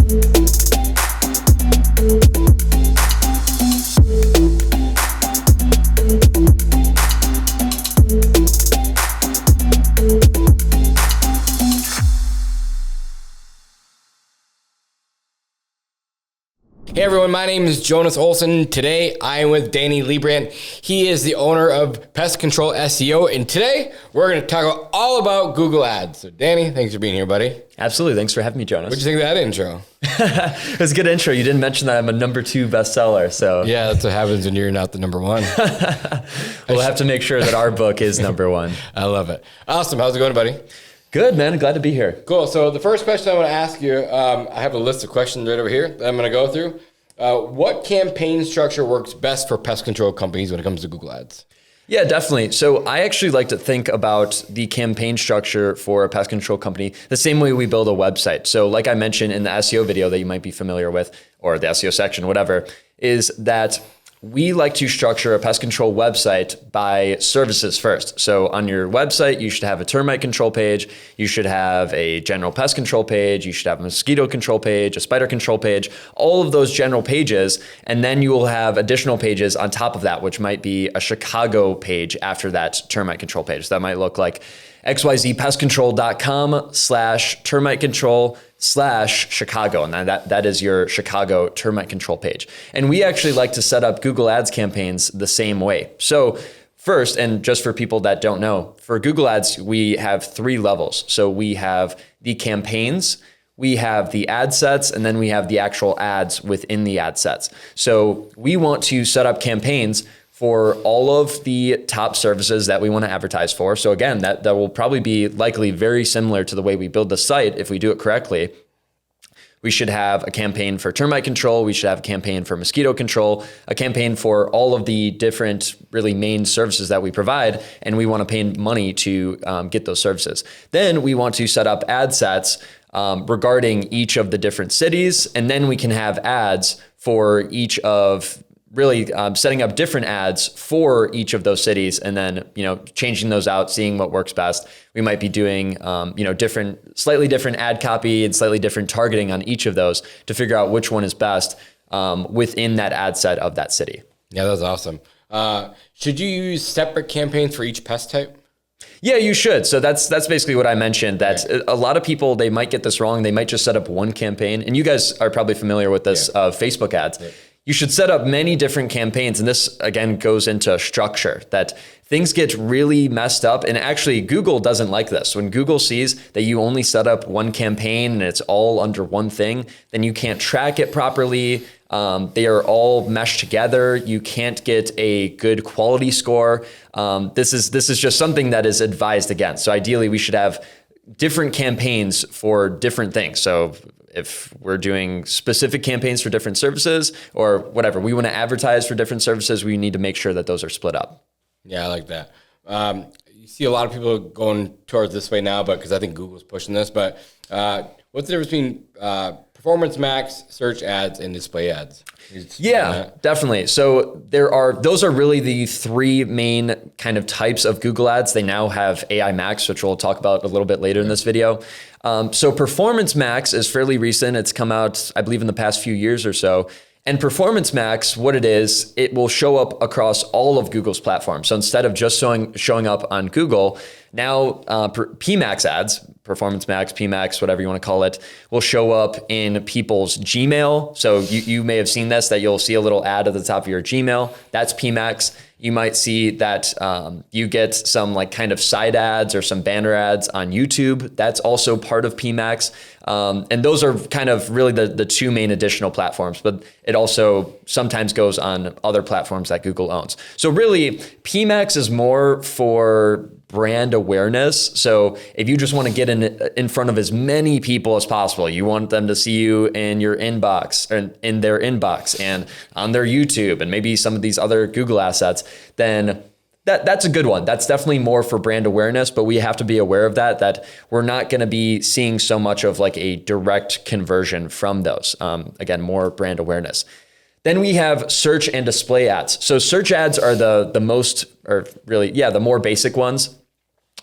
Hey everyone, my name is Jonas Olson. Today I am with Danny Leibrandt. He is the owner of Pest Control SEO, and today we're going to talk all about Google Ads. So Danny, thanks for being here, buddy. Absolutely. Thanks for having me, Jonas. What'd you think of that intro? It was a good intro. You didn't mention that I'm a #2 bestseller, so. Yeah, that's what happens when you're not the number one. We'll have to make sure that our book is #1. I love it. Awesome. How's it going, buddy? Good, man. Glad to be here. Cool. So the first question I want to ask you, I have a list of questions right over here that I'm going to go through. What campaign structure works best for pest control companies when it comes to Google Ads? Yeah, definitely. So I actually like to think about the campaign structure for a pest control company the same way we build a website. So like I mentioned in the SEO video that you might be familiar with, or the SEO section, whatever, is that we like to structure a pest control website by services first. So on your website, you should have a termite control page. You should have a general pest control page. You should have a mosquito control page, a spider control page, all of those general pages. And then you will have additional pages on top of that, which might be a Chicago page after that termite control page. That might look like xyzpestcontrol.com/termite control/Chicago. And that is your Chicago termite control page. And we actually like to set up Google Ads campaigns the same way. So first, and just for people that don't know, for Google Ads, we have 3 levels. So we have the campaigns, we have the ad sets, and then we have the actual ads within the ad sets. So we want to set up campaigns for all of the top services that we want to advertise for. So again, that will probably be likely very similar to the way we build the site if we do it correctly. We should have a campaign for termite control. We should have a campaign for mosquito control, a campaign for all of the different really main services that we provide, and we want to pay money to get those services. Then we want to set up ad sets regarding each of the different cities, and then we can have ads for each of really setting up different ads for each of those cities, and then changing those out, seeing what works best. We might be doing slightly different ad copy and slightly different targeting on each of those to figure out which one is best within that ad set of that city. Yeah, that's awesome. Should you use separate campaigns for each pest type? Yeah, you should. So that's basically what I mentioned, that a lot of people, they might get this wrong. They might just set up one campaign, and you guys are probably familiar with this, Facebook ads. Yeah. You should set up many different campaigns. And this, again, goes into structure, that things get really messed up. And actually, Google doesn't like this. When Google sees that you only set up one campaign and it's all under one thing, then you can't track it properly. They are all meshed together. You can't get a good quality score. This is just something that is advised against. So ideally, we should have different campaigns for different things. So if we're doing specific campaigns for different services or whatever, we want to advertise for different services, we need to make sure that those are split up. Yeah, I like that. You see a lot of people going towards this way now, but because I think Google's pushing this, but what's the difference between Performance Max, search ads, and display ads? Yeah, definitely. So those are really the 3 main kind of types of Google ads. They now have AI Max, which we'll talk about a little bit later in this video. So Performance Max is fairly recent. It's come out, I believe, in the past few years or so. And Performance Max, what it is, it will show up across all of Google's platforms. So instead of just showing up on Google, now PMAX ads, Performance Max, PMAX, whatever you want to call it, will show up in people's Gmail. So you may have seen this, that you'll see a little ad at the top of your Gmail. That's PMAX. You might see that you get some like kind of side ads or some banner ads on YouTube. That's also part of PMAX. And those are kind of really the 2 main additional platforms, but it also sometimes goes on other platforms that Google owns. So really, PMAX is more for brand awareness. So if you just want to get in front of as many people as possible, you want them to see you in your inbox, or in their inbox and on their YouTube and maybe some of these other Google assets, then that's a good one. That's definitely more for brand awareness, but we have to be aware of that we're not going to be seeing so much of like a direct conversion from those. Again, more brand awareness. Then we have search and display ads. So search ads are the most, or really, the more basic ones,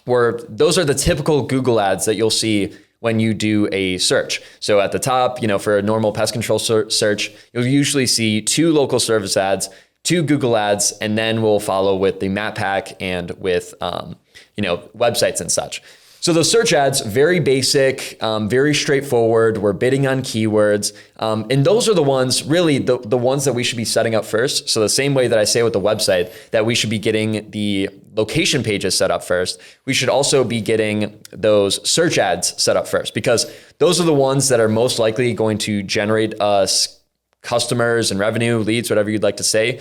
where those are the typical Google ads that you'll see when you do a search. So at the top, for a normal pest control search, you'll usually see 2 local service ads, 2 Google ads, and then we'll follow with the map pack and with, websites and such. So those search ads, very basic, very straightforward. We're bidding on keywords. And those are the ones, really the ones that we should be setting up first. So the same way that I say with the website, that we should be getting the location pages set up first, we should also be getting those search ads set up first, because those are the ones that are most likely going to generate us customers and revenue, leads, whatever you'd like to say.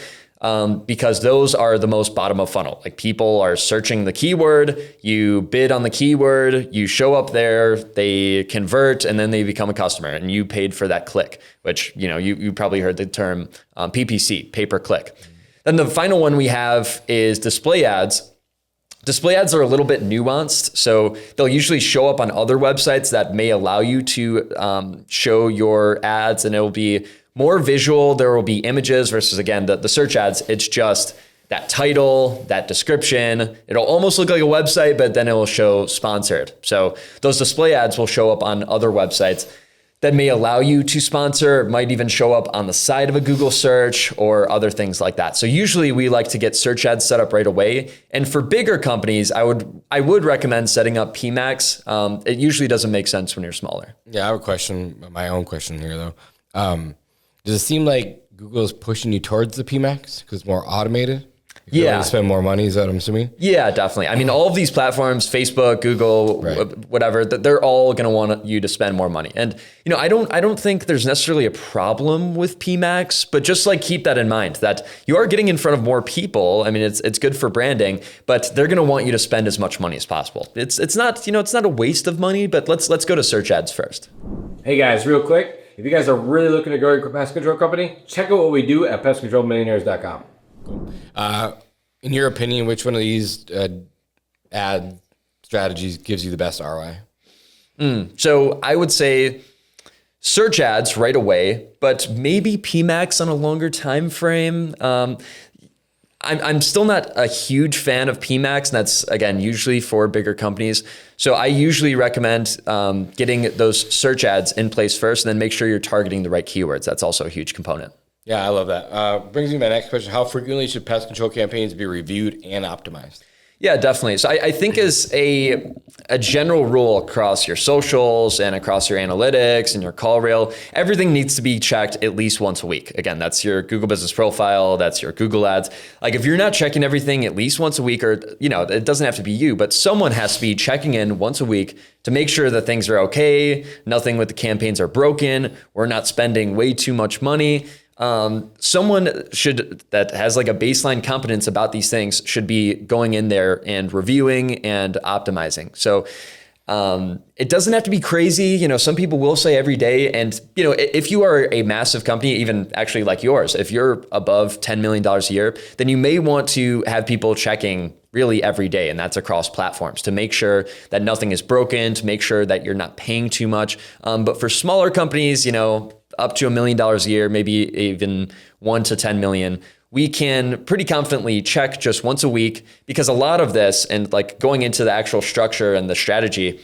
Because those are the most bottom of funnel. Like, people are searching the keyword, you bid on the keyword, you show up there, they convert, and then they become a customer, and you paid for that click, which, you probably heard the term PPC, pay per click. Then the final one we have is display ads. Display ads are a little bit nuanced. So they'll usually show up on other websites that may allow you to show your ads, and it'll be more visual. There will be images versus, again, the search ads. It's just that title, that description. It'll almost look like a website, but then it will show sponsored. So those display ads will show up on other websites that may allow you to sponsor. It might even show up on the side of a Google search or other things like that. So usually we like to get search ads set up right away. And for bigger companies, I would recommend setting up PMAX. It usually doesn't make sense when you're smaller. Yeah, I have a question, my own question here though. Does it seem like Google is pushing you towards the PMAX because it's more automated? Yeah. To spend more money, is that what I'm assuming? Yeah, definitely. I mean, all of these platforms, Facebook, Google, whatever, they're all going to want you to spend more money. And, I don't think there's necessarily a problem with PMAX, but just keep that in mind, that you are getting in front of more people. I mean, it's good for branding, but they're going to want you to spend as much money as possible. It's not a waste of money, but let's go to search ads first. Hey guys, real quick. If you guys are really looking to grow your pest control company, check out what we do at pestcontrolmillionaires.com. Cool. In your opinion, which one of these ad strategies gives you the best ROI? So I would say search ads right away, but maybe PMAX on a longer time frame. I'm still not a huge fan of PMAX, and that's, again, usually for bigger companies. So I usually recommend getting those search ads in place first, and then make sure you're targeting the right keywords. That's also a huge component. Yeah, I love that. Brings me to my next question. How frequently should pest control campaigns be reviewed and optimized? Yeah, definitely. So I think as a general rule across your socials and across your analytics and your call reel, everything needs to be checked at least once a week. Again, that's your Google Business Profile, that's your Google Ads. If you're not checking everything at least once a week, or, it doesn't have to be you, but someone has to be checking in once a week to make sure that things are okay, nothing with the campaigns are broken, we're not spending way too much money. Someone that has a baseline competence about these things should be going in there and reviewing and optimizing. So it doesn't have to be crazy. Some people will say every day. And, if you are a massive company, even actually like yours, if you're above $10 million a year, then you may want to have people checking really every day. And that's across platforms to make sure that nothing is broken, to make sure that you're not paying too much. But for smaller companies, up to $1 million a year, maybe even 1 to 10 million, we can pretty confidently check just once a week, because a lot of this, and going into the actual structure and the strategy,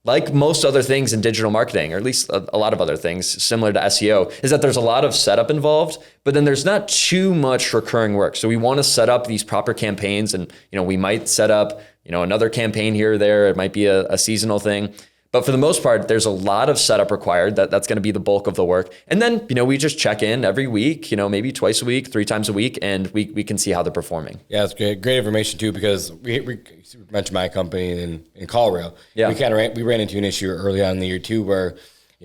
like most other things in digital marketing, or at least a lot of other things similar to SEO, is that there's a lot of setup involved, but then there's not too much recurring work. So we want to set up these proper campaigns, and we might set up another campaign here or there. It might be a seasonal thing. But for the most part, there's a lot of setup required. That's going to be the bulk of the work. And then, we just check in every week, maybe twice a week, 3 times a week, and we can see how they're performing. Yeah, it's great information too, because we mentioned my company in CallRail. Yeah. We ran into an issue early on in the year too, where,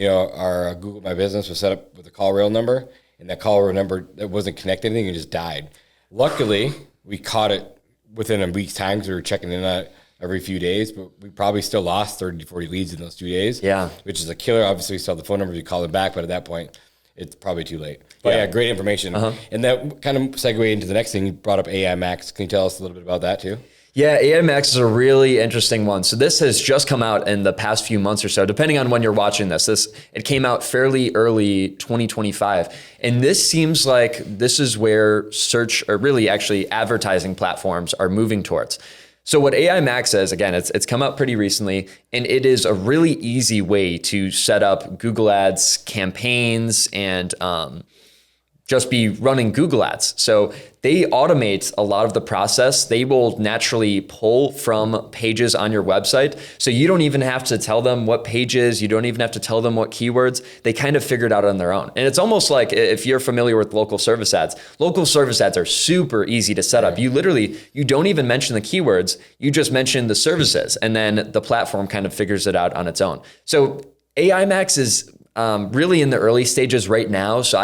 our Google My Business was set up with a CallRail number, and that CallRail number that wasn't connected anything, it just died. Luckily, we caught it within a week's time, because we were checking in on it every few days, but we probably still lost 30 to 40 leads in those 2 days. Yeah. Which is a killer. Obviously, we still have the phone number, you call them back, but at that point, it's probably too late. But yeah, great information. And that kind of segue into the next thing. You brought up AI Max. Can you tell us a little bit about that too? Yeah, AI Max is a really interesting one. So this has just come out in the past few months or so, depending on when you're watching this. It came out fairly early 2025. And this seems like this is where search, or really actually advertising platforms, are moving towards. So what AI Max is, again, it's come out pretty recently, and it is a really easy way to set up Google Ads campaigns and just be running Google Ads. So they automate a lot of the process. They will naturally pull from pages on your website. So you don't even have to tell them what pages, you don't even have to tell them what keywords. They kind of figure it out on their own. And it's almost like if you're familiar with local service ads are super easy to set up. You don't even mention the keywords, you just mention the services, and then the platform kind of figures it out on its own. So AI Max is really in the early stages right now. So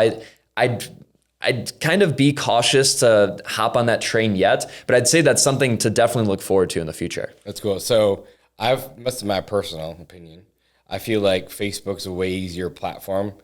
I'd kind of be cautious to hop on that train yet, but I'd say that's something to definitely look forward to in the future. That's cool. So this is my personal opinion. I feel like Facebook's a way easier platform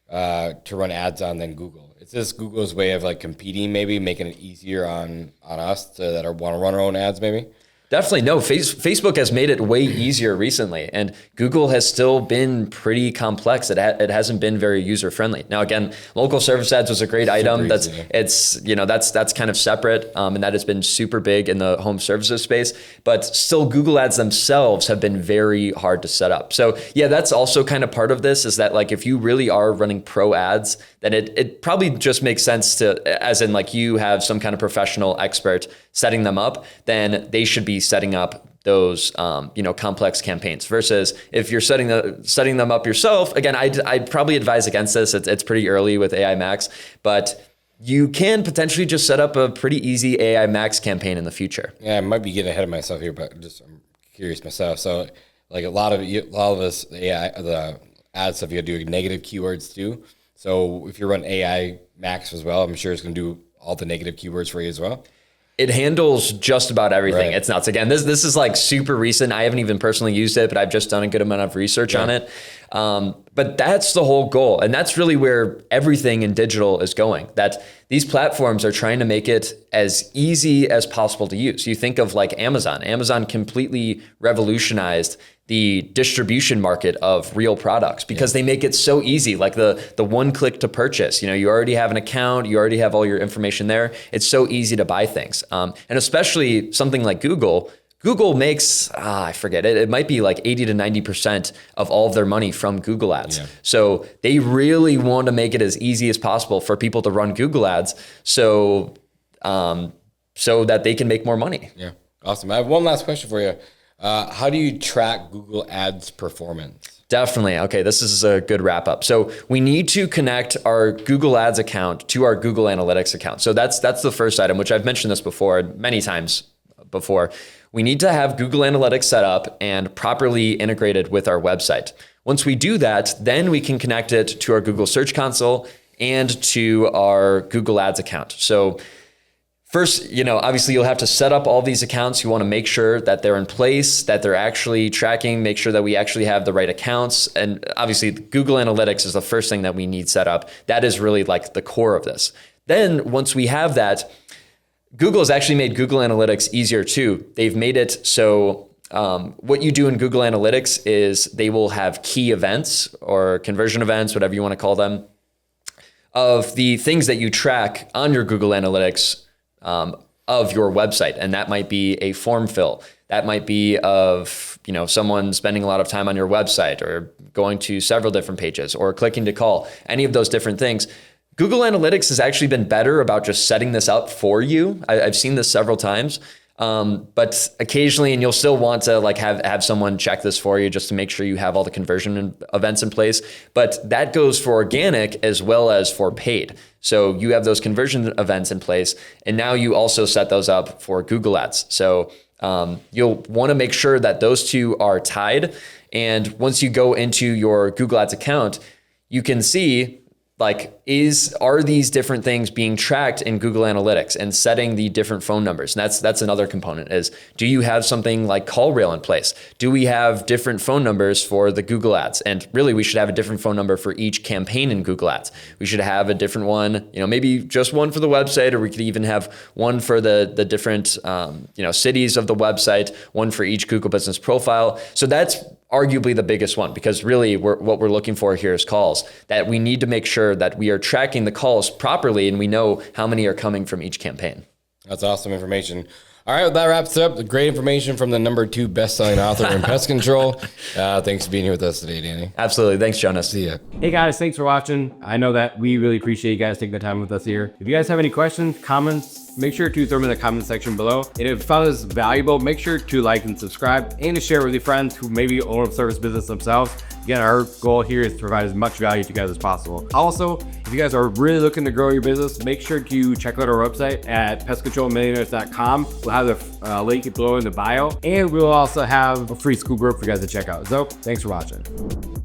to run ads on than Google. It's just Google's way of like competing, maybe making it easier on us that want to run our own ads, maybe. Definitely. No, Facebook has made it way easier recently, and Google has still been pretty complex. It hasn't been very user friendly. Now, again, local service ads was a great item. That's kind of separate, and that has been super big in the home services space. But still, Google Ads themselves have been very hard to set up. So yeah, that's also kind of part of this. Is that like if you really are running pro ads, then it probably just makes sense to, as in like you have some kind of professional expert setting them up, then they should be setting up those complex campaigns. Versus if you're setting them up yourself, again, I'd probably advise against this. It's pretty early with AI Max, but you can potentially just set up a pretty easy AI Max campaign in the future. Yeah, I might be getting ahead of myself here, but I'm curious myself. So like a lot of us, the ad stuff, you got to do negative keywords too. So if you run AI Max as well, I'm sure it's going to do all the negative keywords for you as well. It handles just about everything. Right. It's nuts. Again, this is like super recent. I haven't even personally used it, but I've just done a good amount of research on it. But that's the whole goal. And that's really where everything in digital is going. That these platforms are trying to make it as easy as possible to use. You think of like Amazon. Amazon completely revolutionized the distribution market of real products because they make it so easy, like the one click to purchase. You already have an account, you already have all your information there. It's so easy to buy things. And especially something like Google makes, I forget it, it might be like 80 to 90% of all of their money from Google Ads. Yeah. So they really want to make it as easy as possible for people to run Google Ads so that they can make more money. Yeah, awesome. I have one last question for you. How do you track Google Ads performance? Definitely. Okay, this is a good wrap up. So we need to connect our Google Ads account to our Google Analytics account. So that's the first item, which I've mentioned this before, many times before. We need to have Google Analytics set up and properly integrated with our website. Once we do that, then we can connect it to our Google Search Console and to our Google Ads account. So first, obviously you'll have to set up all these accounts. You want to make sure that they're in place, that they're actually tracking, make sure that we actually have the right accounts. And obviously Google Analytics is the first thing that we need set up. That is really like the core of this. Then once we have that, Google has actually made Google Analytics easier too. They've made it so what you do in Google Analytics is they will have key events or conversion events, whatever you want to call them, of the things that you track on your Google Analytics of your website. And that might be a form fill. That might be of, someone spending a lot of time on your website or going to several different pages or clicking to call, any of those different things. Google Analytics has actually been better about just setting this up for you. I've seen this several times, but occasionally, and you'll still want to like have someone check this for you just to make sure you have all the conversion events in place. But that goes for organic as well as for paid. So you have those conversion events in place, and now you also set those up for Google Ads. So you'll want to make sure that those two are tied. And once you go into your Google Ads account, you can see are these different things being tracked in Google Analytics and setting the different phone numbers? And that's another component is, do you have something like CallRail in place? Do we have different phone numbers for the Google Ads? And really, we should have a different phone number for each campaign in Google Ads. We should have a different one, maybe just one for the website, or we could even have one for the different, cities of the website, one for each Google business profile. So that's arguably the biggest one, because really what we're looking for here is calls, that we need to make sure that we are tracking the calls properly and we know how many are coming from each campaign. That's awesome information. All All right, well, that wraps it up. Great information from the #2 best-selling author in pest control. Thanks for being here with us today, Danny. Absolutely. Thanks, Jonas. See ya. Hey guys, thanks for watching. I know that we really appreciate you guys taking the time with us here. If you guys have any questions, comments, make sure to throw them in the comment section below. And if you found this valuable, make sure to like and subscribe and to share with your friends who maybe own a service business themselves. Again, our goal here is to provide as much value to you guys as possible. Also, if you guys are really looking to grow your business, make sure to check out our website at pestcontrolmillionaires.com. We'll have the link below in the bio, and we'll also have a free school group for you guys to check out. So, thanks for watching.